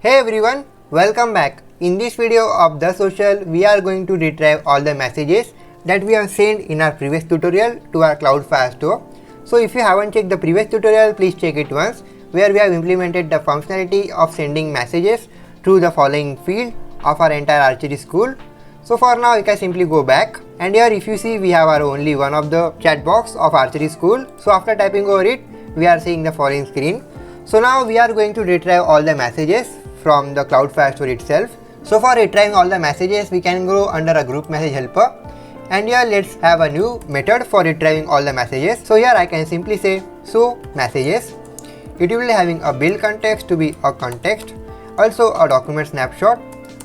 Hey everyone, welcome back. In this video of The Social, we are going to retrieve all the messages that we have sent in our previous tutorial to our Cloudflare store. So if you haven't checked the previous tutorial, please check it once, where we have implemented the functionality of sending messages through the following field of our entire archery school. So for now, you can simply go back, and here if you see, we have our only one of the chat box of archery school. So after typing over it, we are seeing the following screen. So now we are going to retrieve all the messages from the Cloudflare store itself. So for retrieving all the messages, we can go under a group message helper, and here let's have a new method for retrieving all the messages. So here I can simply say show messages. It will be having a build context to be a context, also a document snapshot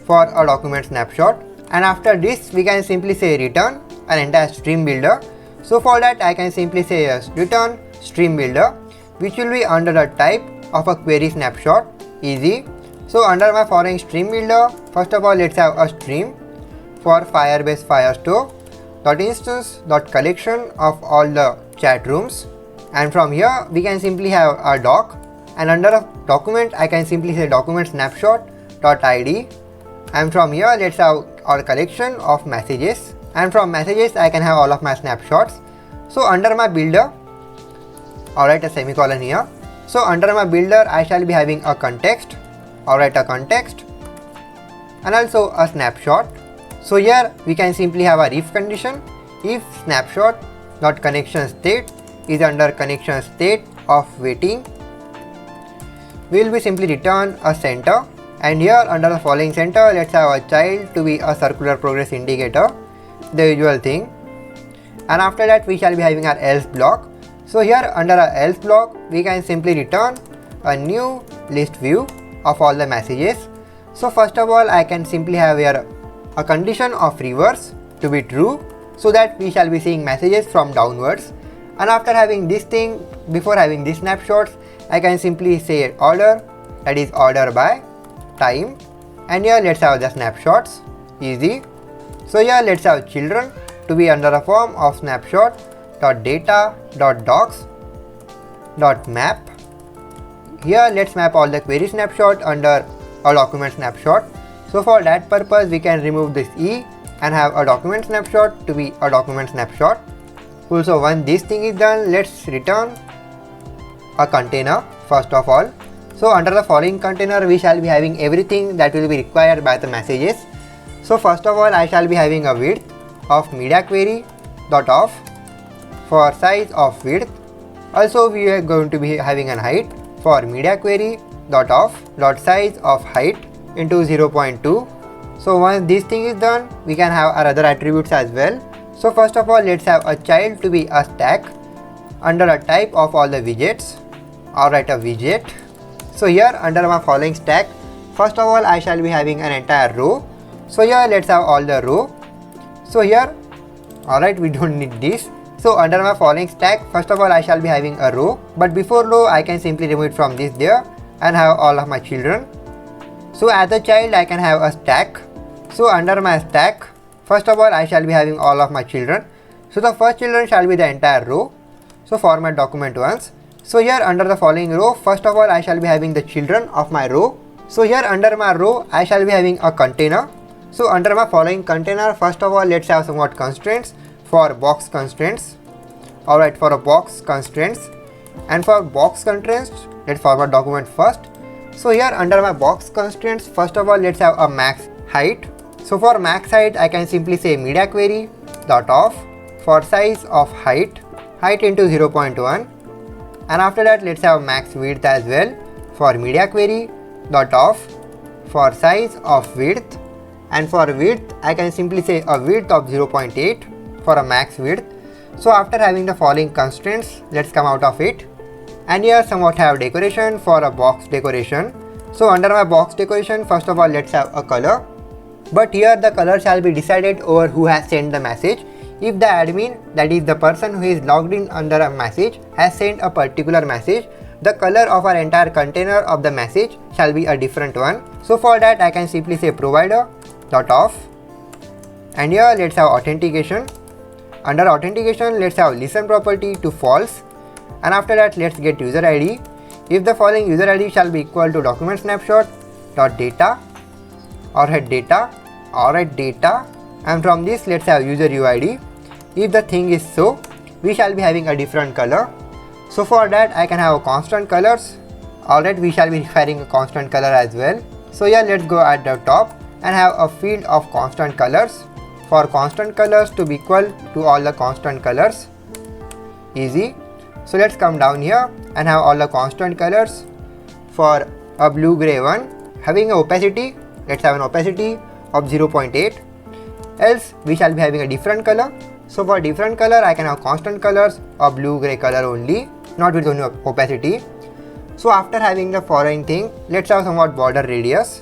for a document snapshot, and after this we can simply say return an entire stream builder. So for that I can simply say yes, return stream builder, which will be under the type of a query snapshot. Easy. So under my following stream builder, first of all let's have a stream for Firebase Firestore .instance.collection of all the chat rooms, and from here we can simply have a doc, and under a document I can simply say document snapshot.id, and from here let's have our collection of messages, and from messages I can have all of my snapshots. So under my builder, alright, a semicolon here. So under my builder I shall be having a context, alright, a context, and also a snapshot. So here we can simply have a if condition. If snapshot.connection state is under connection state of waiting, we will be simply return a center, and here under the following center let's have a child to be a circular progress indicator, the usual thing, and after that we shall be having our else block. So here under our else block we can simply return a new list view of all the messages. So first of all I can simply have here a condition of reverse to be true, so that we shall be seeing messages from downwards, and after having this thing, before having these snapshots, I can simply say order, that is order by time, and here let's have the snapshots. Easy. So here let's have children to be under a form of snapshot.data.docs.map. Here let's map all the query snapshot under a document snapshot. So for that purpose we can remove this E and have a document snapshot to be a document snapshot. Also once this thing is done, let's return a container first of all. So under the following container we shall be having everything that will be required by the messages. So first of all I shall be having a width of media query dot off for size of width. Also we are going to be having a height for media query dot off dot size of height into 0.2. So once this thing is done, we can have our other attributes as well. So first of all let's have a child to be a stack under a type of all the widgets, alright, a widget. So here under my following stack, first of all I shall be having an entire row. So here let's have all the row. So here, alright, we don't need this. So under my following stack, first of all I shall be having a row, but before row I can simply remove it from this there and have all of my children. So as a child I can have a stack. So under my stack, first of all I shall be having all of my children. So the first children shall be the entire row. So format document once. So here under the following row, first of all I shall be having the children of my row. So here under my row I shall be having a container. So under my following container, first of all let's have somewhat constraints for box constraints. Alright, for a box constraints, and for box constraints let's format document first. So here under my box constraints, first of all let's have a max height. So for max height I can simply say media query dot off for size of height into 0.1, and after that let's have max width as well for media query dot off for size of width, and for width I can simply say a width of 0.8 for a max width. So after having the following constraints, let's come out of it, and here somewhat have decoration for a box decoration. So under my box decoration, first of all let's have a color, but here the color shall be decided over who has sent the message. If the admin, that is the person who is logged in under a message, has sent a particular message, the color of our entire container of the message shall be a different one. So for that I can simply say provider dot off, and here let's have authentication. Under authentication let's have listen property to false, and after that let's get user ID. If the following user ID shall be equal to document snapshot dot data, alright data, alright data, and from this let's have user UID. If the thing is so, we shall be having a different color. So for that I can have a constant colors. Alright, we shall be requiring a constant color as well. So yeah, let's go at the top and have a field of constant colors. For constant colors to be equal to all the constant colors. Easy. So let's come down here and have all the constant colors. For a blue gray one, having an opacity, let's have an opacity of 0.8. Else we shall be having a different color. So for different color I can have constant colors of blue gray color only, not with only opacity. So after having the following thing, let's have somewhat border radius.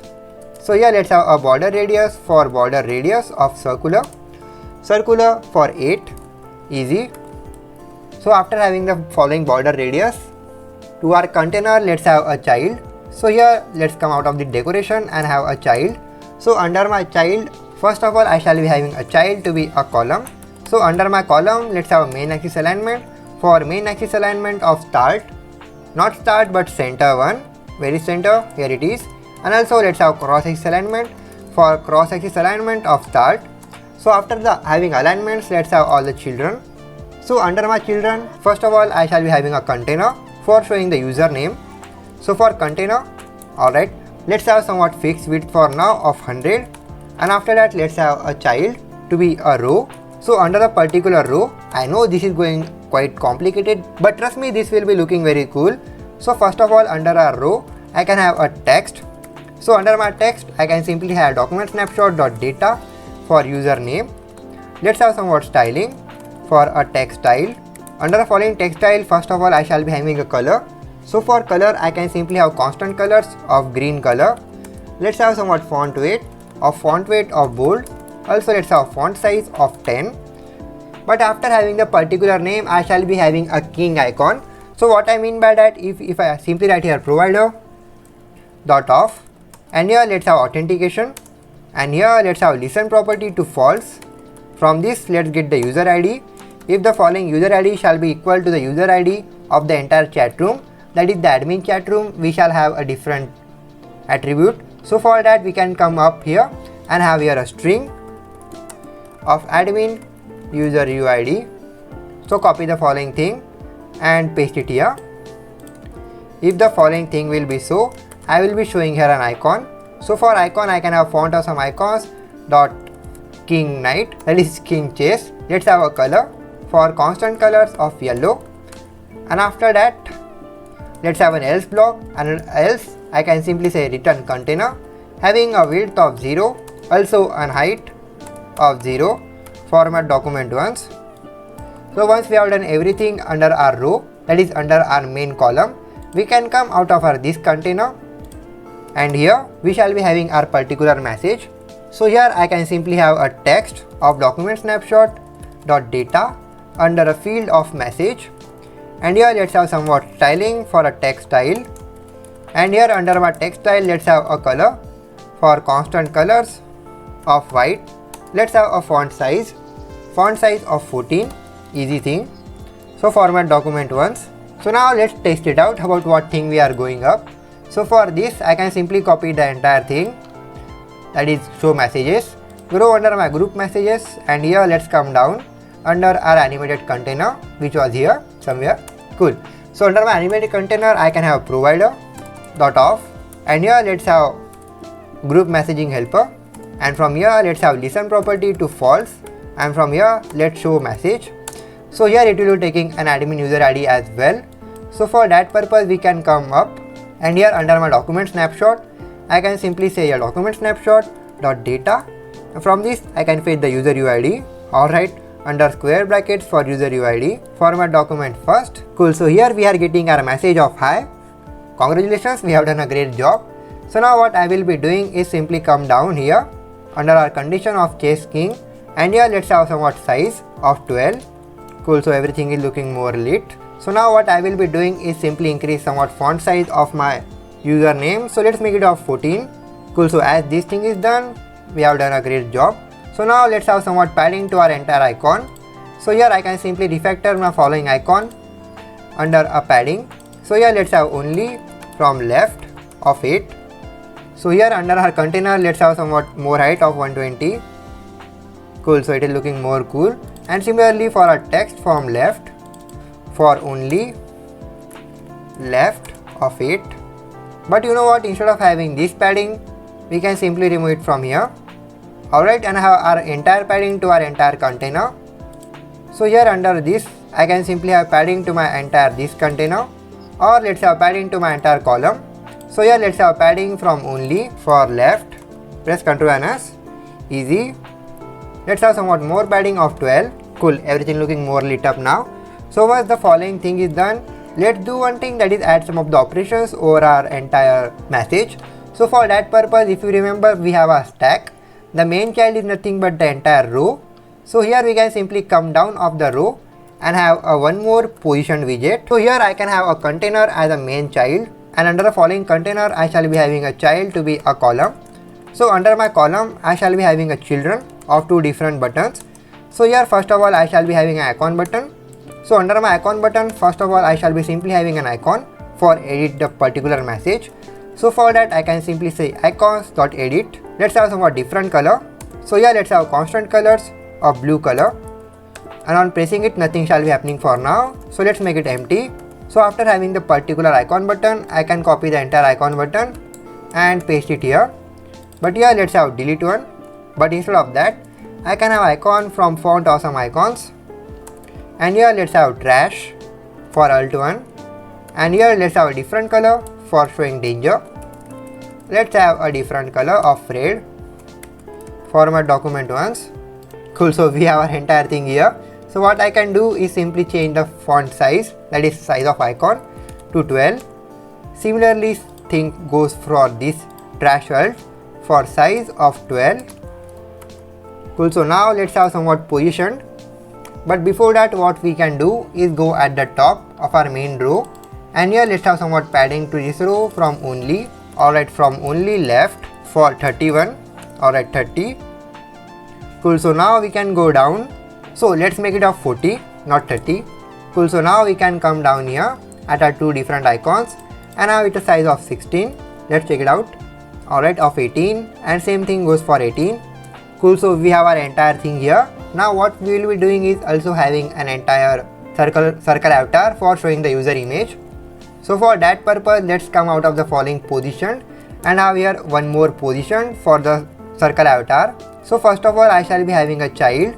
So yeah, let's have a border radius. For border radius of circular for 8. Easy. So after having the following border radius, to our container let's have a child. So here let's come out of the decoration and have a child. So under my child, first of all I shall be having a child to be a column. So under my column let's have a main axis alignment. For main axis alignment of start, not start but center one, where is center? Here it is. And also let's have cross axis alignment. For cross axis alignment of start. So after the having alignments, let's have all the children. So under my children, first of all I shall be having a container for showing the username. So for container, alright, let's have somewhat fixed width for now of 100, and after that let's have a child to be a row. So under the particular row, I know this is going quite complicated, but trust me, this will be looking very cool. So first of all, under a row I can have a text. So under my text I can simply have document snapshot.data for username. Let's have somewhat styling for a text style. Under the following text style, first of all I shall be having a color. So for color I can simply have constant colors of green color. Let's have somewhat font weight of bold. Also let's have font size of 10. But after having the particular name, I shall be having a king icon. So what I mean by that, if I simply write here provider dot off, and here let's have authentication, and here let's have listen property to false. From this let's get the user ID. If the following user ID shall be equal to the user ID of the entire chat room, that is the admin chat room, we shall have a different attribute. So for that we can come up here and have here a string of admin user UID. So copy the following thing and paste it here. If the following thing will be so, I will be showing here an icon. So for icon I can have font of some icons dot king knight, that is king chase. Let's have a color for constant colors of yellow, and after that let's have an else block, and else I can simply say return container having a width of 0, also an height of 0, format document once. So once we have done everything under our row, that is under our main column, we can come out of our this container, and here we shall be having our particular message. So here I can simply have a text of document snapshot dot data under a field of message, and here let's have somewhat styling for a text style, and here under my text style let's have a color for constant colors of white. Let's have a font size of 14. Easy thing. So format document once. So now let's test it out about what thing we are going up. So for this I can simply copy the entire thing, that is show messages, go under my group messages, and here let's come down under our animated container which was here somewhere. Cool. So under my animated container I can have provider dot off, and here let's have group messaging helper, and from here let's have listen property to false, and from here let's show message. So here it will be taking an admin user ID as well. So for that purpose we can come up, and here under my document snapshot I can simply say a document snapshot dot data. From this I can fetch the user UID. Alright, under square brackets for user UID, format document first. Cool. So here we are getting our message of hi, congratulations, we have done a great job. So now what I will be doing is simply come down here under our condition of chase king, and here let's have somewhat size of 12. Cool. So everything is looking more lit. So now what I will be doing is simply increase somewhat font size of my username. So let's make it of 14. Cool. So as this thing is done, we have done a great job. So now let's have somewhat padding to our entire icon. So here I can simply refactor my following icon under a padding. So here let's have only from left of 8. So here under our container, let's have somewhat more height of 120. Cool, so it is looking more cool. And similarly for our text from left, for only left of it. But you know what, instead of having this padding, we can simply remove it from here. Alright, and have our entire padding to our entire container. So here under this, I can simply have padding to my entire this container, or let's have padding to my entire column. So here let's have padding from only for left, press Ctrl and S, easy. Let's have somewhat more padding of 12, cool, everything looking more lit up now. So once the following thing is done, let's do one thing, that is add some of the operations over our entire message. So for that purpose, if you remember, we have a stack. The main child is nothing but the entire row. So here we can simply come down of the row and have a one more position widget. So here I can have a container as a main child, and under the following container I shall be having a child to be a column. So under my column I shall be having a children of two different buttons. So here first of all I shall be having an icon button. So under my icon button, first of all I shall be simply having an icon for edit the particular message. So for that I can simply say icons.edit. Let's have somewhat different color. So here let's have constant colors of blue color, and on pressing it nothing shall be happening for now. So let's make it empty. So after having the particular icon button, I can copy the entire icon button and paste it here. But here let's have delete one. But instead of that, I can have icon from font awesome icons. And here let's have trash for alt 1. And here let's have a different color for showing danger. Let's have a different color of red. Format document once. Cool, so we have our entire thing here. So what I can do is simply change the font size, that is size of icon, to 12. Similarly thing goes for this trash alt for size of 12. Cool, so now let's have somewhat positioned. But before that, what we can do is go at the top of our main row, and here let's have somewhat padding to this row from only, alright, from only left for 31, alright, 30. Cool, so now we can go down. So let's make it of 40, not 30. Cool, so now we can come down here at our two different icons, and now it's a size of 16. Let's check it out. Alright, of 18, and same thing goes for 18. Cool, so we have our entire thing here. Now what we will be doing is also having an entire circle avatar for showing the user image. So for that purpose, let's come out of the following position and have here one more position for the circle avatar. So first of all, I shall be having a child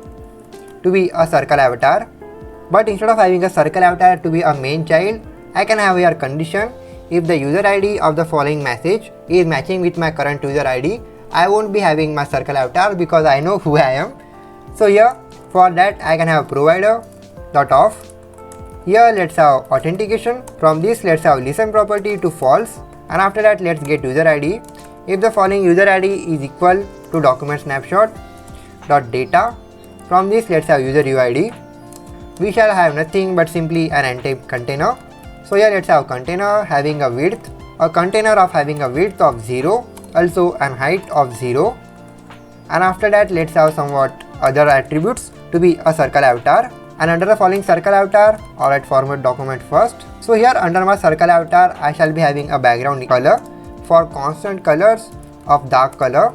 to be a circle avatar, but instead of having a circle avatar to be a main child, I can have here condition. If the user ID of the following message is matching with my current user ID, I won't be having my circle avatar because I know who I am. So here for that I can have provider.off. Here let's have authentication. From this let's have listen property to false, and after that let's get user ID. If the following user ID is equal to document snapshot dot data, from this let's have user UID. We shall have nothing but simply an n-type container. So here let's have container having a width, a container of having a width of 0, also an height of 0, and after that let's have somewhat other attributes to be a circle avatar. And under the following circle avatar, alright, format document first. So here under my circle avatar I shall be having a background color for constant colors of dark color.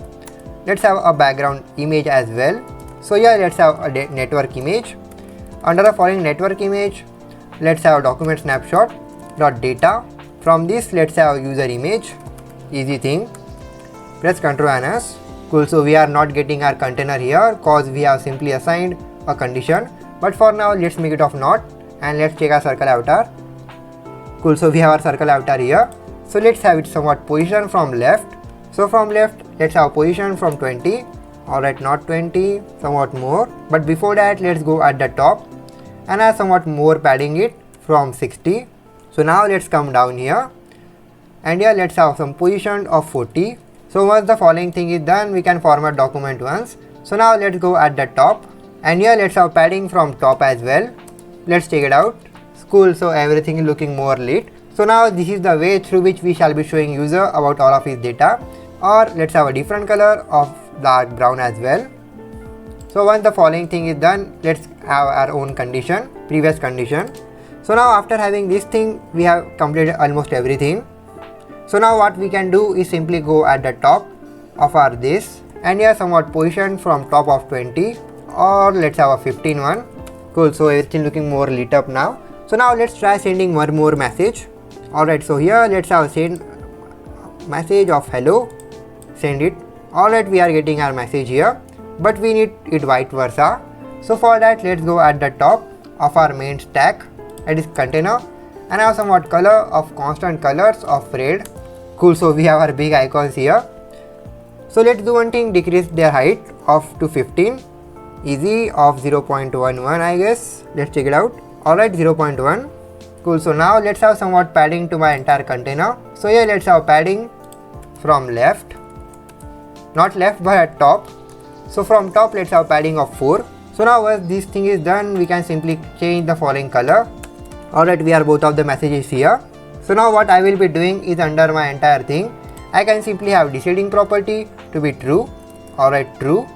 Let's have a background image as well. So here let's have a network image. Under the following network image, let's have document snapshot dot data. From this let's have user image. Easy thing. Press Ctrl and S. Cool, so we are not getting our container here cause we have simply assigned a condition. But for now let's make it of not, and let's check our circle avatar. Cool, so we have our circle avatar here. So let's have it somewhat position from left. So from left let's have position from 20. Alright, not 20, somewhat more. But before that let's go at the top and have somewhat more padding it from 60. So now let's come down here, and here let's have some position of 40. So once the following thing is done, we can format document once. So now let's go at the top, and here let's have padding from top as well. Let's check it out. Cool, so everything is looking more lit. So now this is the way through which we shall be showing user about all of his data. Or let's have a different color of dark brown as well. So once the following thing is done, let's have our own condition, previous condition. So now after having this thing, we have completed almost everything. So now what we can do is simply go at the top of our this, and here somewhat position from top of 20, or let's have a 15 one. Cool, so everything looking more lit up now. So now let's try sending one more message. Alright, so here let's have send message of hello, send it. Alright, we are getting our message here, but we need it vice versa. So for that, let's go at the top of our main stack, that is container, and have somewhat color of constant colors of red. Cool, so we have our big icons here. So let's do one thing, decrease their height of to 15, easy, of 0.11 I guess. Let's check it out. Alright, 0.1. Cool, so now let's have somewhat padding to my entire container. So here let's have padding from left, not left but at top. So from top let's have padding of 4. So now once this thing is done, we can simply change the following color. Alright, we are both of the messages here. So now what I will be doing is, under my entire thing, I can simply have deciding property to be true. Alright, true.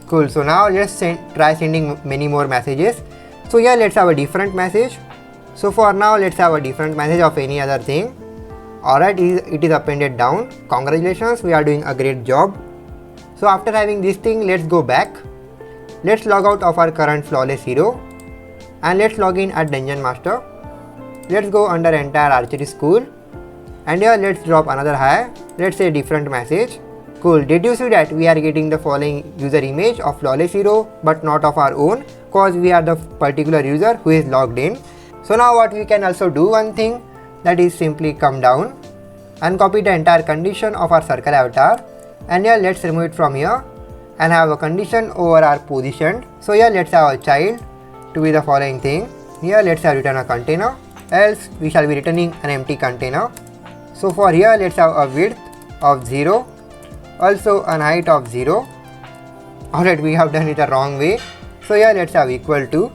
Cool, so now let's try sending many more messages. So here let's have a different message. So for now let's have a different message of any other thing. Alright, it is appended down. Congratulations, we are doing a great job. So after having this thing, let's go back. Let's log out of our current flawless hero, and let's log in at Dungeon Master. Let's go under entire archery school, and here let's drop another hi. Let's say different message. Cool, did you see that we are getting the following user image of flawless hero but not of our own, cause we are the particular user who is logged in. So now what we can also do one thing, that is simply come down and copy the entire condition of our circle avatar, and here let's remove it from here and have a condition over our position. So here let's have a child to be the following thing. Here let's have return a container, else we shall be returning an empty container. So for here let's have a width of 0, also an height of 0. Alright, we have done it the wrong way. So here let's have equal to.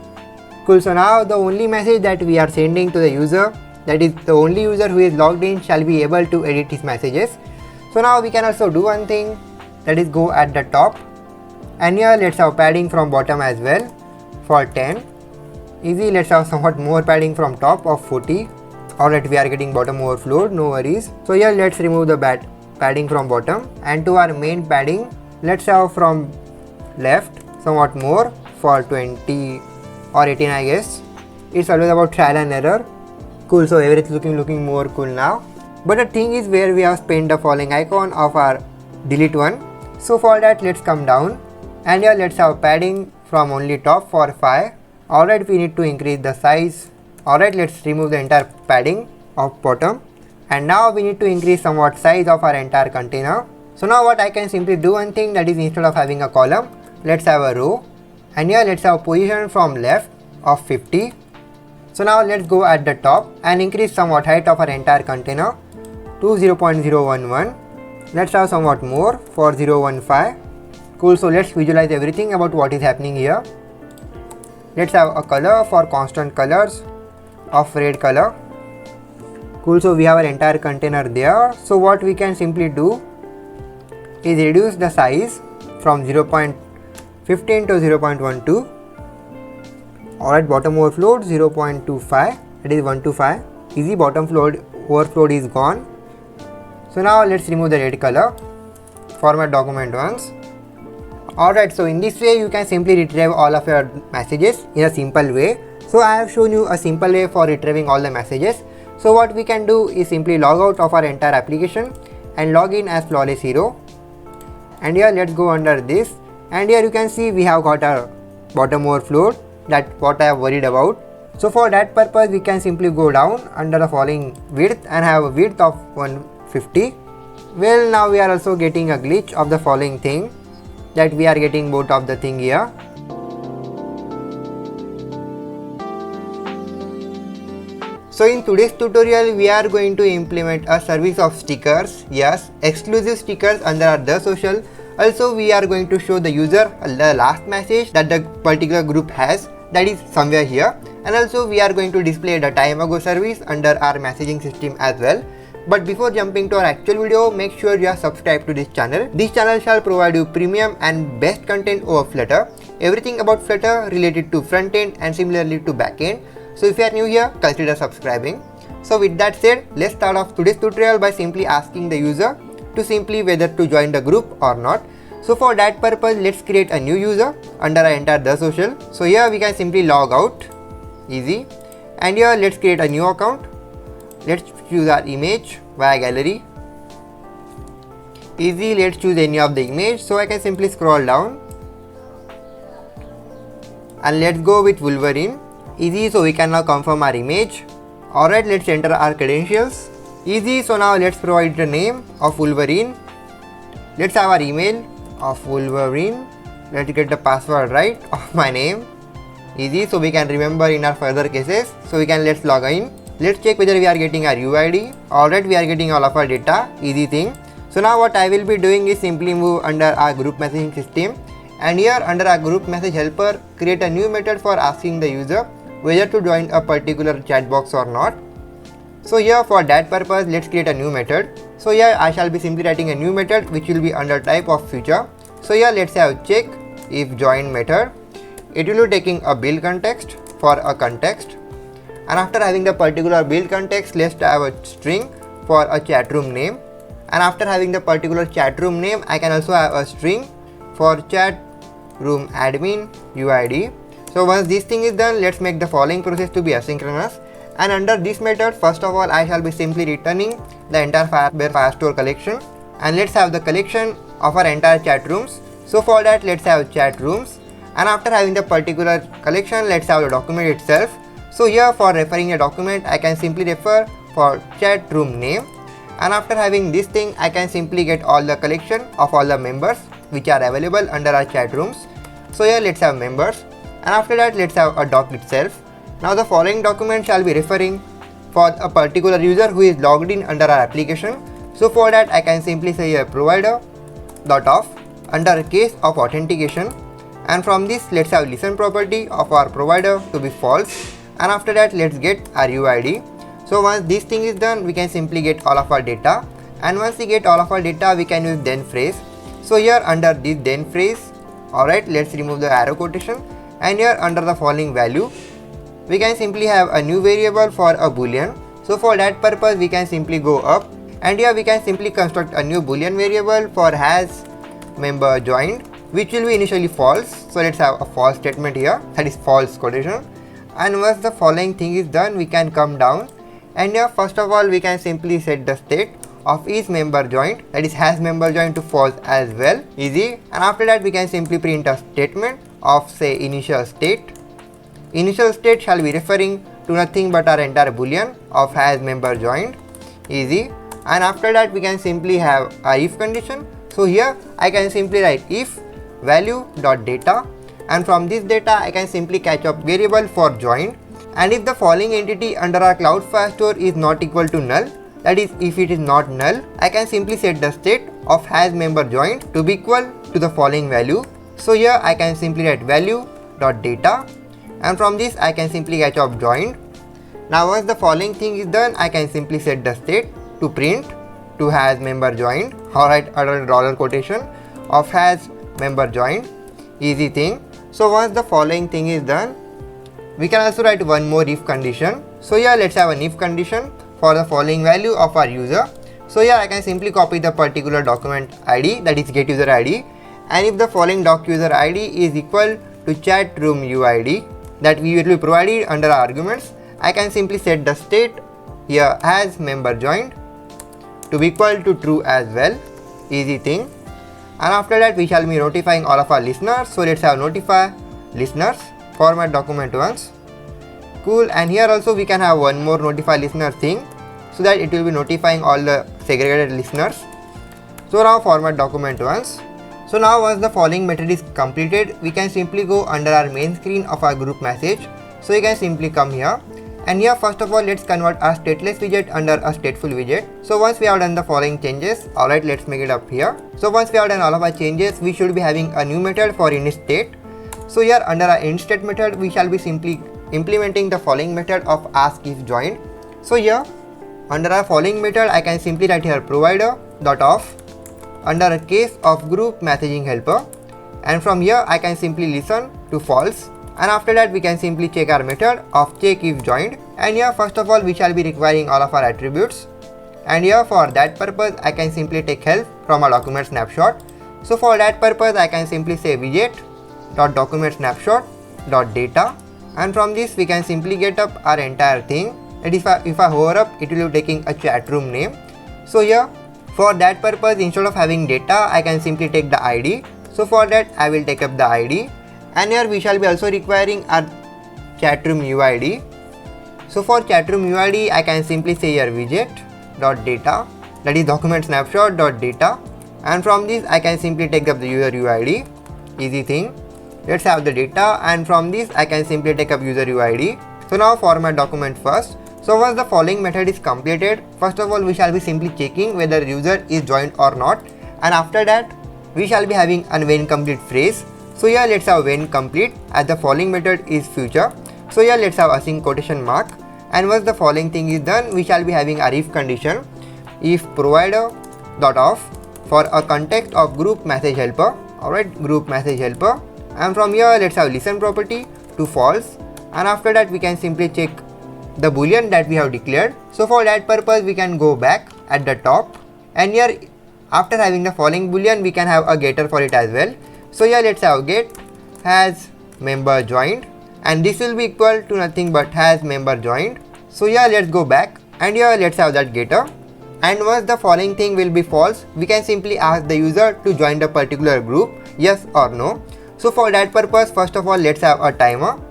Cool, so now the only message that we are sending to the user, that is the only user who is logged in, shall be able to edit his messages. So now we can also do one thing, that is go at the top, and here let's have padding from bottom as well for 10. Easy, let's have somewhat more padding from top of 40. Alright, we are getting bottom overflowed, no worries. So here let's remove the padding from bottom, and to our main padding let's have from left somewhat more for 20 or 18 I guess. It's always about trial and error. Cool, so everything looking more cool now. But the thing is where we have spent the following icon of our delete one. So for that let's come down, and here let's have padding from only top for 5. Alright, we need to increase the size. Alright, let's remove the entire padding of bottom, and now we need to increase somewhat size of our entire container. So now what I can simply do one thing, that is instead of having a column, let's have a row, and here let's have position from left of 50. So now let's go at the top and increase somewhat height of our entire container to 0.011. Let's have somewhat more for 0.15. Cool, so let's visualize everything about what is happening here. Let's have a color for constant colors of red color. Cool, so we have our entire container there. So what we can simply do is reduce the size from 0.15 to 0.12. Alright, bottom overflowed 0.25, it is 125. Easy, bottom overflowed is gone. So now let's remove the red color. Format document once. Alright, so in this way you can simply retrieve all of your messages in a simple way. So I have shown you a simple way for retrieving all the messages. So what we can do is simply log out of our entire application and log in as flawless hero. And here let's go under this, and here you can see we have got our bottom overflowed, that what I have worried about. So for that purpose we can simply go down under the following width and have a width of 150. Well, now we are also getting a glitch of the following thing, that we are getting both of the thing here. So in today's tutorial we are going to implement a service of stickers. Yes, exclusive stickers under our The Social. Also we are going to show the user the last message that the particular group has, that is somewhere here, and also we are going to display the time ago service under our messaging system as well. But before jumping to our actual video, make sure you are subscribed to this channel. This channel shall provide you premium and best content over Flutter, everything about Flutter related to front end and similarly to back end. So if you are new here, consider subscribing. So with that said, let's start off today's tutorial by simply asking the user to simply whether to join the group or not. So for that purpose, let's create a new user under our enter the social. So here we can simply log out, easy, and here let's create a new account. Let's choose our image via gallery, easy. Let's choose any of the image. So I can simply scroll down and let's go with Wolverine, easy. So we can now confirm our image. Alright, let's enter our credentials, easy. So now let's provide the name of Wolverine. Let's have our email of Wolverine. Let's get the password right of my name, easy. So we can remember in our further cases. So we can let's log in. Let's check whether we are getting our UID. Alright, we are getting all of our data, easy thing. So now what I will be doing is simply move under our group messaging system, and here under our group message helper, create a new method for asking the user whether to join a particular chat box or not. So here for that purpose, let's create a new method. So here I shall be simply writing a new method which will be under type of feature. So here let's have check if join method. It will be taking a build context for a context, and after having the particular build context, let's have a string for a chat room name, and after having the particular chat room name, I can also have a string for chat room admin UID. So once this thing is done, let's make the following process to be asynchronous, and under this method, first of all I shall be simply returning the entire Firebase Firestore collection, and let's have the collection of our entire chat rooms. So for that, let's have chat rooms, and after having the particular collection, let's have the document itself. So here for referring a document, I can simply refer for chat room name, and after having this thing, I can simply get all the collection of all the members which are available under our chat rooms. So here let's have members, and after that let's have a doc itself. Now the following document shall be referring for a particular user who is logged in under our application. So for that, I can simply say a provider dot of under case of authentication, and from this let's have listen property of our provider to be false, and after that let's get our UID. So once this thing is done, we can simply get all of our data, and once we get all of our data, we can use then phrase. So here under this then phrase, alright, let's remove the arrow quotation, and here under the following value, we can simply have a new variable for a boolean. So for that purpose, we can simply go up, and here we can simply construct a new boolean variable for has member joined, which will be initially false. So let's have a false statement here, that is false quotation. And once the following thing is done, we can come down, and here first of all we can simply set the state of is member joined, that is has member joined, to false as well, easy. And after that we can simply print a statement of say initial state. Initial state shall be referring to nothing but our entire boolean of has member joined, easy. And after that we can simply have a if condition. So here I can simply write if value dot data, and from this data I can simply catch up variable for joined, and if the following entity under our Cloud Firestore is not equal to null, that is if it is not null, I can simply set the state of has member joined to be equal to the following value. So here I can simply write value dot data, and from this I can simply catch up joined. Now once the following thing is done, I can simply set the state to print to has member joined, alright, under dollar quotation of has member joined, easy thing. So once the following thing is done, we can also write one more if condition. So here let's have an if condition for the following value of our user. So here I can simply copy the particular document ID, that is get user ID, and if the following doc user ID is equal to chat room UID that we will be provided under our arguments, I can simply set the state here as member joined to be equal to true as well, easy thing. And after that we shall be notifying all of our listeners. So let's have notify listeners, format document once, cool. And here also we can have one more notify listener thing, so that it will be notifying all the segregated listeners. So now format document once. So now once the following method is completed, we can simply go under our main screen of our group message. So you can simply come here, and here first of all let's convert our stateless widget under a stateful widget. So once we have done the following changes, alright, let's make it up here. So once we have done all of our changes, we should be having a new method for init state. So here under our init state method, we shall be simply implementing the following method of ask if joined. So here under our following method, I can simply write here provider dot of under a case of group messaging helper, and from here I can simply listen to false, and after that we can simply check our method of check if joined, and here first of all we shall be requiring all of our attributes, and here for that purpose I can simply take help from a document snapshot. So for that purpose I can simply say widget dot document snapshot dot data, and from this we can simply get up our entire thing. That if I hover up, it will be taking a chat room name. So here for that purpose, instead of having data, I can simply take the ID. So for that I will take up the ID, and here we shall be also requiring our chatroom UID. So for chatroom UID I can simply say here widget dot data, that is document snapshot dot data, and from this I can simply take up the user UID. Easy thing. Let's have the data, and from this I can simply take up user UID. So now format document first. So once the following method is completed, first of all we shall be simply checking whether user is joined or not, and after that we shall be having a when complete phrase. So here let's have when complete, as the following method is future. So here let's have async quotation mark, and once the following thing is done, we shall be having our if condition, if provider dot off for a context of group message helper. Alright, group message helper, and from here let's have listen property to false, and after that we can simply check the boolean that we have declared. So for that purpose we can go back at the top, and here after having the following boolean we can have a getter for it as well. So here let's have get has member joined, and this will be equal to nothing but has member joined. So here let's go back, and here let's have that getter, and once the following thing will be false, we can simply ask the user to join the particular group, yes or no. So for that purpose, first of all let's have a timer.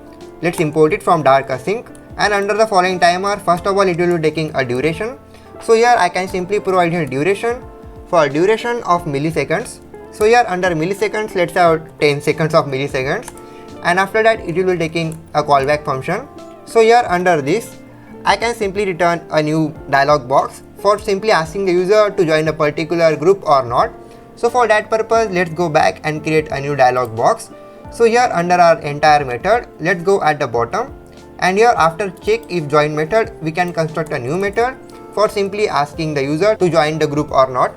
Let's import it from dark async, and under the following timer, first of all it will be taking a duration. So here I can simply provide here duration for duration of milliseconds. So here under milliseconds let's have 10 seconds of milliseconds, and after that it will be taking a callback function. So here under this I can simply return a new dialog box for simply asking the user to join a particular group or not. So for that purpose let's go back and create a new dialog box. So here under our entire method, let's go at the bottom, and here after check if join method we can construct a new method for simply asking the user to join the group or not.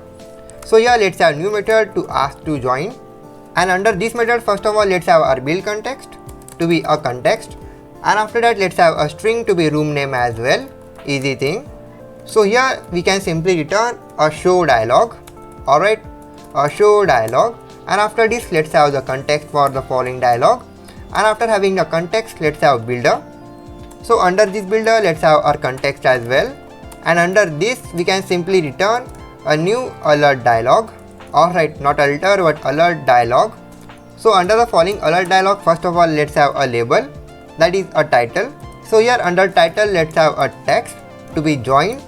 So here let's have new method to ask to join, and under this method first of all let's have our build context to be a context, and after that let's have a string to be room name as well. Easy thing. So here we can simply return a show dialog. Alright, a show dialog, and after this let's have the context for the following dialog, and after having the context let's have builder. So under this builder let's have our context as well, and under this we can simply return a new alert dialog. Alright, not alter but alert dialog. So under the following alert dialog, first of all let's have a label, that is a title. So here under title let's have a text to be join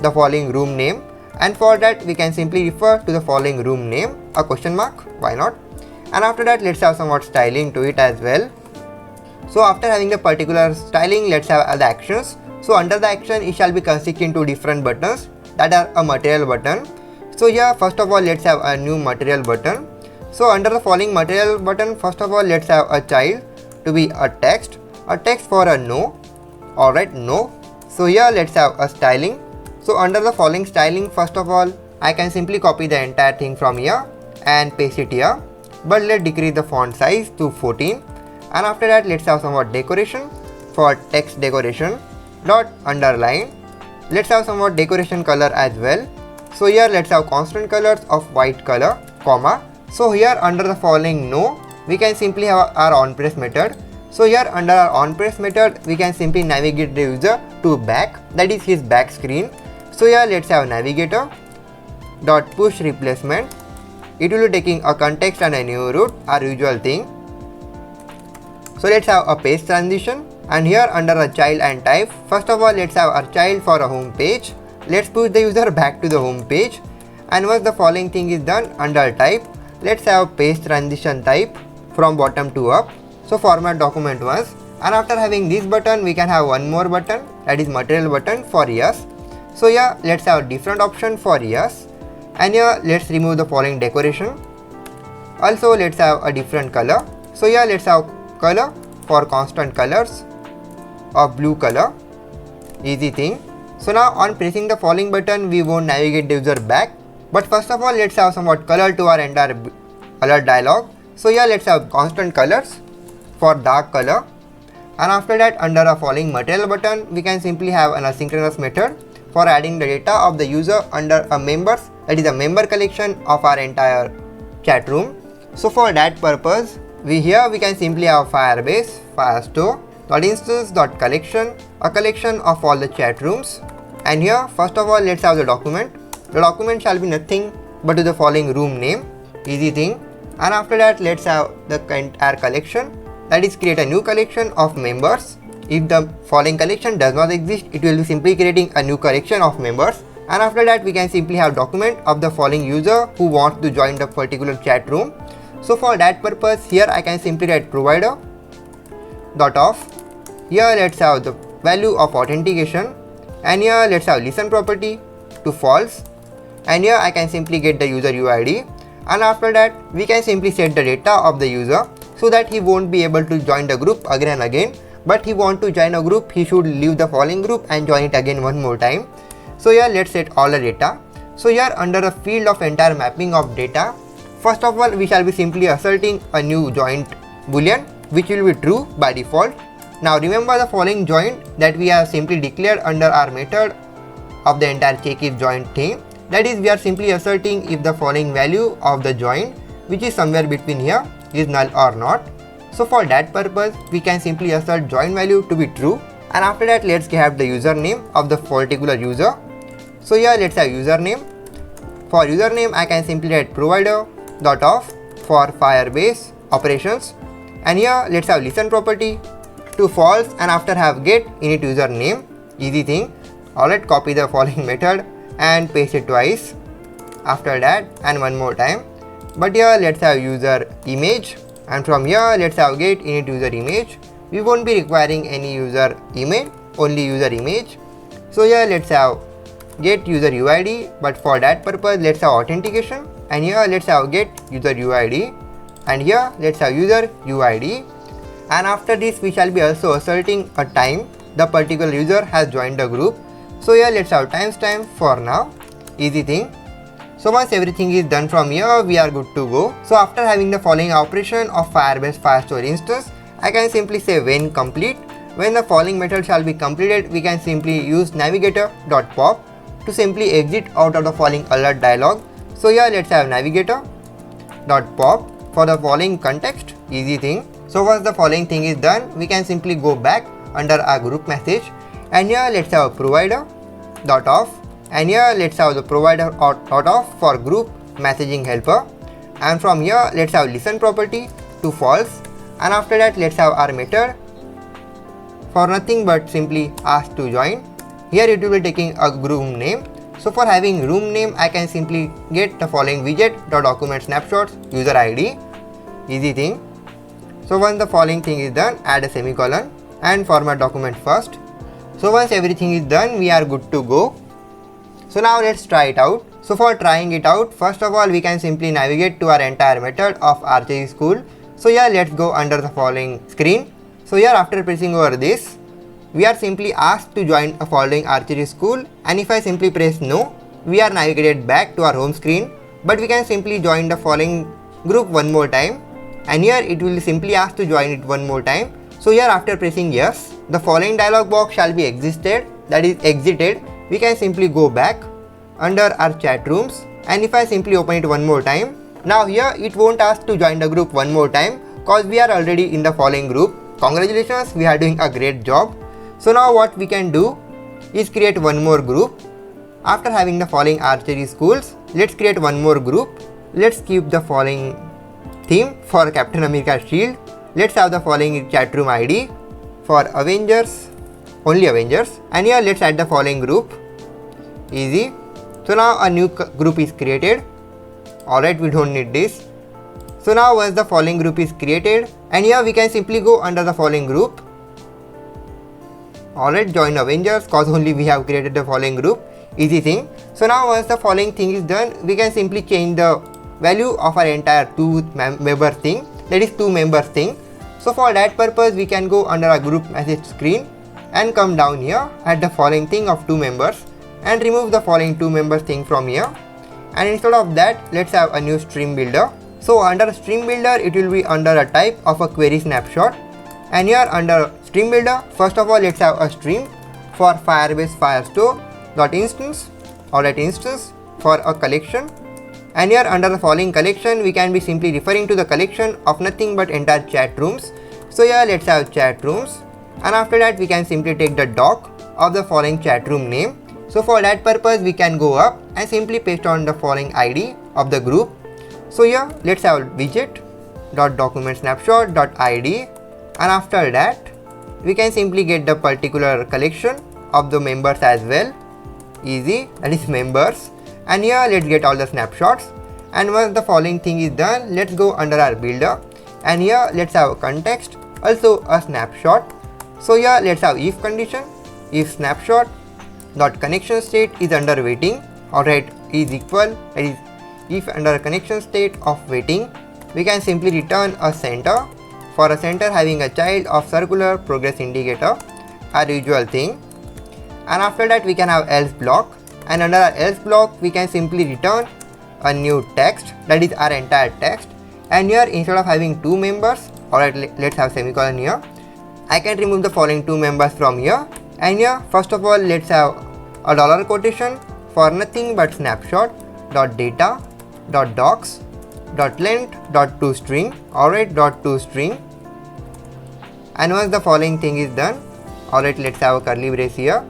the following room name, and for that we can simply refer to the following room name, a question mark, why not, and after that let's have somewhat styling to it as well. So after having the particular styling, let's have the actions. So under the action it shall be consist into different buttons, that are a material button. So here first of all let's have a new material button. So under the following material button, first of all let's have a child to be a text for a no. Alright, no. So here let's have a styling. So under the following styling, first of all I can simply copy the entire thing from here and paste it here, but let's decrease the font size to 14, and after that let's have somewhat decoration for text decoration dot underline. Let's have somewhat decoration color as well. So here let's have constant colors of white color, comma. So here under the following no, we can simply have our onPress method. So here under our onPress method we can simply navigate the user to back, that is his back screen. So here let's have navigator dot push replacement. It will be taking a context and a new root, our usual thing. So let's have a paste transition, and here under a child and type, first of all let's have our child for a home page. Let's push the user back to the home page, and once the following thing is done, under type let's have paste transition type from bottom to up. So format document once, and after having this button we can have one more button, that is material button for yes. So here let's have different option for yes, and here let's remove the following decoration. Also let's have a different color. So here let's have color for constant colors of blue color. Easy thing. So now on pressing the following button we won't navigate the user back, but first of all let's have somewhat color to our entire alert dialog. So here let's have constant colors for dark color. And after that, under a following material button, we can simply have an asynchronous method for adding the data of the user under a members, that is a member collection of our entire chat room. So for that purpose, we can simply have Firebase firestore.instance.collection, a collection of all the chat rooms. And here, first of all, let's have the document. The document shall be nothing but to the following room name, easy thing. And after that, let's have the entire collection, that is create a new collection of members. If the following collection does not exist, it will be simply creating a new collection of members. And after that, we can simply have document of the following user who wants to join the particular chat room. So for that purpose, here I can simply write provider.auth. Here let's have the value of authentication, and here let's have listen property to false, and here I can simply get the user UID. And after that, we can simply set the data of the user so that he won't be able to join the group again and again, but he want to join a group, he should leave the following group and join it again one more time. So here let's set all the data. So here under a field of entire mapping of data, first of all, we shall be simply asserting a new joint boolean which will be true by default. Now remember the following joint that we have simply declared under our method of the entire checkIf joint thing. That is, we are simply asserting if the following value of the joint, which is somewhere between here, is null or not. So for that purpose, we can simply assert joint value to be true. And after that, let's have the username of the particular user. So here let's have username. For username, I can simply write provider.auth for Firebase operations. And here let's have listen property to false, and after have get init username, easy thing. Alright, copy the following method and paste it twice. After that, and one more time. But here let's have user image, and from here let's have get init user image. We won't be requiring any user email, only user image. So here let's have get user UID, but for that purpose let's have authentication, and here let's have get user UID, and here let's have user UID. And after this, we shall be also asserting a time the particular user has joined the group. So here let's have timestamp for now, easy thing. So once everything is done from here, we are good to go. So after having the following operation of Firebase Firestore instance, I can simply say when complete. When the following method shall be completed, we can simply use navigator.pop to simply exit out of the following alert dialog. So here let's have navigator.pop for the following context, easy thing. So once the following thing is done, we can simply go back under our group message, and here let's have provider.auth, and here let's have the provider.auth for group messaging helper, and from here let's have listen property to false, and after that let's have our method for nothing but simply ask to join. Here it will be taking a room name. So for having room name, I can simply get the following widget.document_snapshots user ID, easy thing. So once the following thing is done, add a semicolon and format document first. So once everything is done, we are good to go. So now let's try it out. So for trying it out, first of all, we can simply navigate to our entire method of Archery School. So here let's go under the following screen. So here after pressing over this, we are simply asked to join a following Archery School, and if I simply press no, we are navigated back to our home screen, but we can simply join the following group one more time, and here it will simply ask to join it one more time. So here after pressing yes, the following dialog box shall be exited, that is exited. We can simply go back under our chat rooms, and if I simply open it one more time, now here it won't ask to join the group one more time cause we are already in the following group. Congratulations, we are doing a great job. So now what we can do is create one more group. After having the following Archery Schools, let's create one more group. Let's keep the following theme for Captain America Shield. Let's have the following chat room ID for Avengers, only Avengers, and here let's add the following group, easy. So now a new group is created. Alright, we don't need this. So now once the following group is created, and here we can simply go under the following group. Alright, join Avengers cause only we have created the following group, easy thing. So now once the following thing is done, we can simply change the value of our entire member thing, that is 2 members thing. So for that purpose, we can go under our group message screen and come down here at the following thing of 2 members and remove the following 2 members thing from here. And instead of that, let's have a new stream builder. So under stream builder, it will be under a type of a query snapshot. And here under stream builder, first of all let's have a stream for Firebase Firestore.instance or at instance for a collection. And here under the following collection we can be simply referring to the collection of nothing but entire chat rooms. So here let's have chat rooms, and after that we can simply take the doc of the following chat room name. So for that purpose we can go up and simply paste on the following ID of the group. So here let's have widget.documentsnapshot.id, and after that we can simply get the particular collection of the members as well. Easy, that is members. And here let's get all the snapshots, and once the following thing is done, let's go under our builder, and here let's have a context, also a snapshot. So here let's have if condition, if snapshot dot connection state is under waiting, alright, is equal, that is if under connection state of waiting, we can simply return a center for a center having a child of circular progress indicator, our usual thing. And after that we can have else block, and under our else block we can simply return a new text, that is our entire text. And here instead of having two members, alright, let's have semicolon here, I can remove the following two members from here. And here first of all let's have a dollar quotation for nothing but snapshot.data.docs.length.toString, alright, .toString. And once the following thing is done, alright, let's have a curly brace here,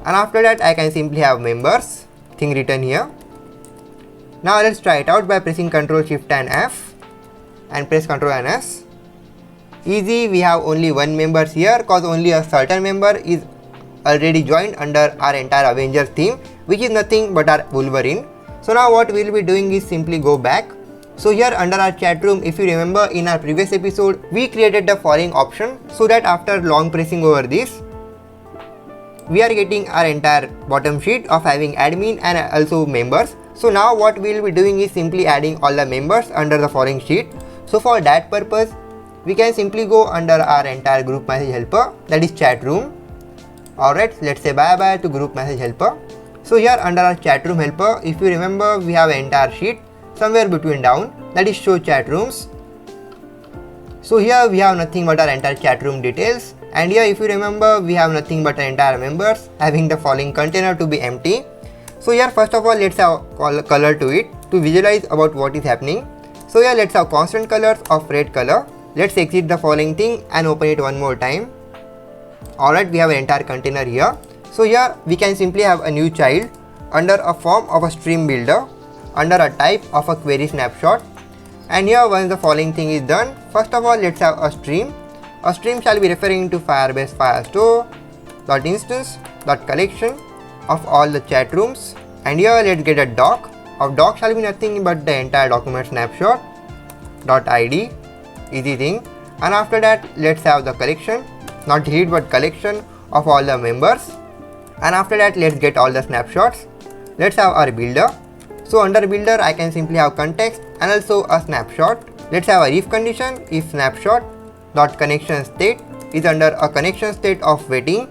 and after that I can simply have members thing written here. Now let's try it out by pressing Ctrl Shift and F and press Ctrl and S. Easy, we have only one member here because only a certain member is already joined under our entire Avengers theme, which is nothing but our Wolverine. So now what we will be doing is simply go back. So here under our chat room, if you remember in our previous episode, we created the following option so that after long pressing over this, we are getting our entire bottom sheet of having admin and also members. So now what we will be doing is simply adding all the members under the following sheet. So for that purpose, we can simply go under our entire group message helper, that is chat room. Alright, let's say bye bye to group message helper. So here under our chat room helper, if you remember, we have an entire sheet somewhere between down, that is show chat rooms. So here we have nothing but our entire chat room details, and here if you remember we have nothing but our entire members having the following container to be empty. So here first of all let's have color to it to visualize about what is happening. So here let's have constant colors of red color. Let's exit the following thing and open it one more time. Alright, we have an entire container here. So here we can simply have a new child under a form of a stream builder under a type of a query snapshot. And here once the following thing is done, first of all let's have a stream. A stream shall be referring to Firebase Firestore.instance.collection of all the chat rooms. And here let's get a doc. Of doc shall be nothing but the entire document snapshot.id, easy thing. And after that let's have the collection, not read but collection of all the members. And after that let's get all the snapshots. Let's have our builder. So under builder I can simply have context and also a snapshot. Let's have a if condition, if snapshot.connection state is under a connection state of waiting.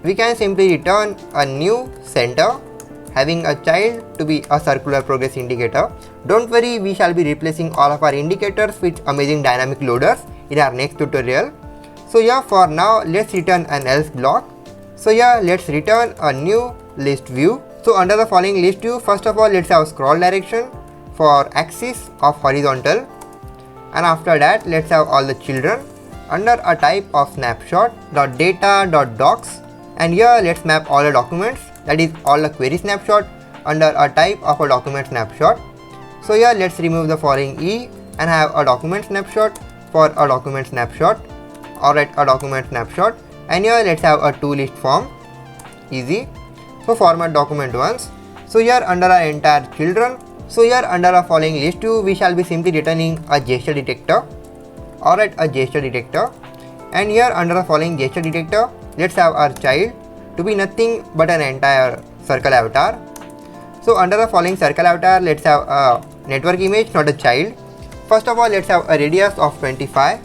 We can simply return a new center having a child to be a circular progress indicator. Don't worry, we shall be replacing all of our indicators with amazing dynamic loaders in our next tutorial. So yeah, for now let's return an else block. So yeah, let's return a new list view. So under the following list view, first of all let's have scroll direction for axis of horizontal, and after that let's have all the children under a type of snapshot.data.docs, and here let's map all the documents, that is all the query snapshot under a type of a document snapshot. So here let's remove the following E and have a document snapshot for a document snapshot, alright, a document snapshot. And here let's have a to list form, easy. So format document once. So here under our entire children, so here under our following list view we shall be simply returning a gesture detector, alright, a gesture detector. And here under the following gesture detector let's have our child to be nothing but an entire circle avatar. So under the following circle avatar let's have a network image, not a child. First of all let's have a radius of 25,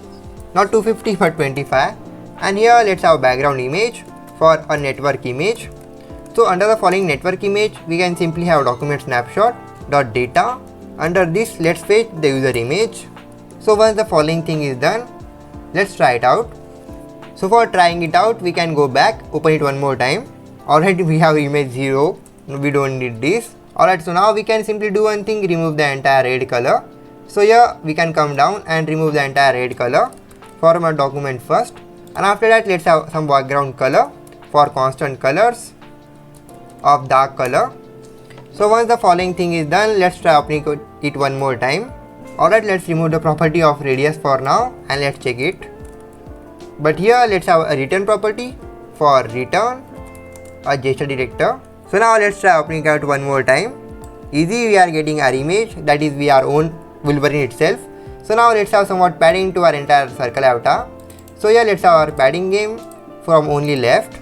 not 250 but 25. And here let's have a background image for a network image. So under the following network image we can simply have document snapshot.data. Under this let's fetch the user image. So once the following thing is done, let's try it out. So for trying it out, we can go back, open it one more time. Alright, we have image 0, we don't need this. Alright, so now we can simply do one thing, remove the entire red color. So here we can come down and remove the entire red color, format document first, and after that let's have some background color for constant colors of dark color. So once the following thing is done, let's try opening it one more time. Alright, let's remove the property of radius for now and let's check it. But here let's have a return property for return a gesture detector. So now let's try opening it out one more time. Easy, we are getting our image, that is we are own Wolverine itself. So now let's have somewhat padding to our entire circle avatar. So here let's have our padding game from only left.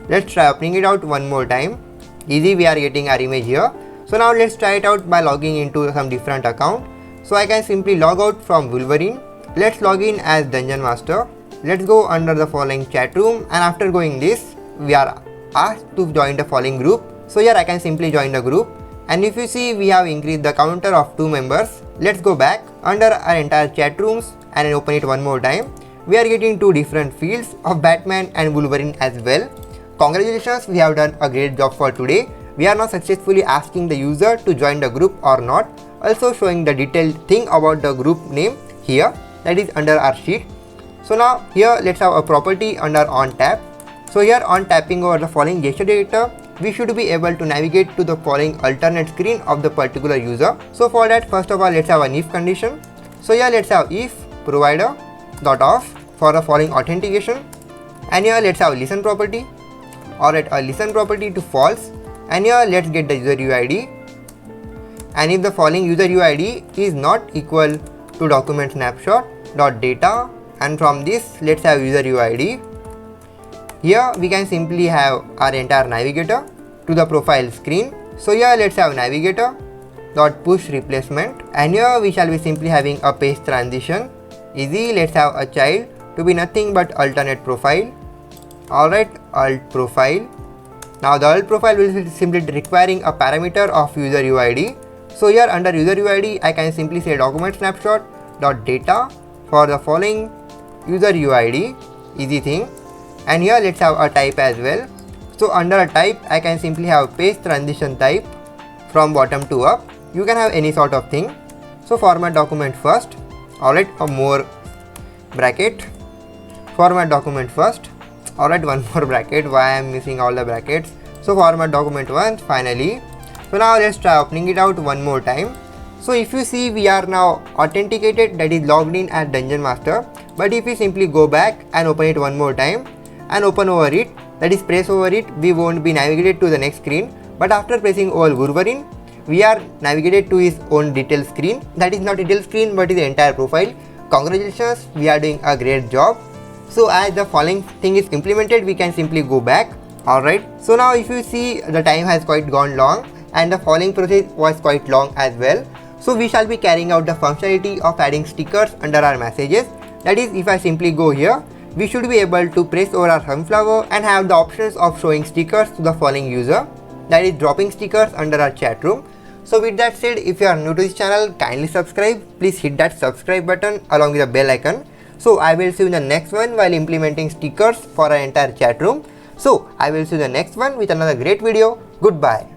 Let's try opening it out one more time. Easy, we are getting our image here. So now let's try it out by logging into some different account. So I can simply log out from Wolverine. Let's log in as Dungeon Master. Let's go under the following chat room, and after going this, we are asked to join the following group. So here I can simply join the group, and if you see, we have increased the counter of 2 members. Let's go back under our entire chat rooms and open it one more time. We are getting 2 different fields of Batman and Wolverine as well. Congratulations, we have done a great job for today. We are now successfully asking the user to join the group or not, also showing the detailed thing about the group name here, that is under our sheet. So now here let's have a property under on tap. So here on tapping over the following gesture detector, we should be able to navigate to the following alternate screen of the particular user. So for that, first of all, let's have an if condition. So here let's have if provider dot off for the following authentication, and here let's have listen property, or at a listen property to false, and here let's get the user UID, and if the following user UID is not equal to document snapshot dot data, and from this let's have user UID. Here we can simply have our entire navigator to the profile screen. So here let's have navigator dot push replacement, and here we shall be simply having a paste transition. Easy, let's have a child to be nothing but alternate profile. Alright, alt profile. Now the alt profile will be simply requiring a parameter of user UID. So here under user UID, I can simply say document snapshot dot data for the following user UID. Easy thing. And here let's have a type as well. So under a type, I can simply have paste transition type from bottom to up. You can have any sort of thing. So format document first. Alright, a more bracket. Format document first. Alright, one more bracket. Why I am missing all the brackets? So format document once finally. So now let's try opening it out one more time. So if you see, we are now authenticated, that is logged in as Dungeon Master. But if we simply go back and open it one more time and open over it, that is press over it, we won't be navigated to the next screen. But after pressing over Wolverine, we are navigated to his own detail screen. That is not detail screen but is the entire profile. Congratulations, we are doing a great job. So as the following thing is implemented, we can simply go back. Alright, so now if you see, the time has quite gone long and the following process was quite long as well. So we shall be carrying out the functionality of adding stickers under our messages. That is, if I simply go here, we should be able to press over our sunflower and have the options of showing stickers to the following user, that is dropping stickers under our chat room. So with that said, if you are new to this channel, kindly subscribe. Please hit that subscribe button along with the bell icon. So I will see you in the next one while implementing stickers for our entire chat room. So I will see you in the next one with another great video. Goodbye.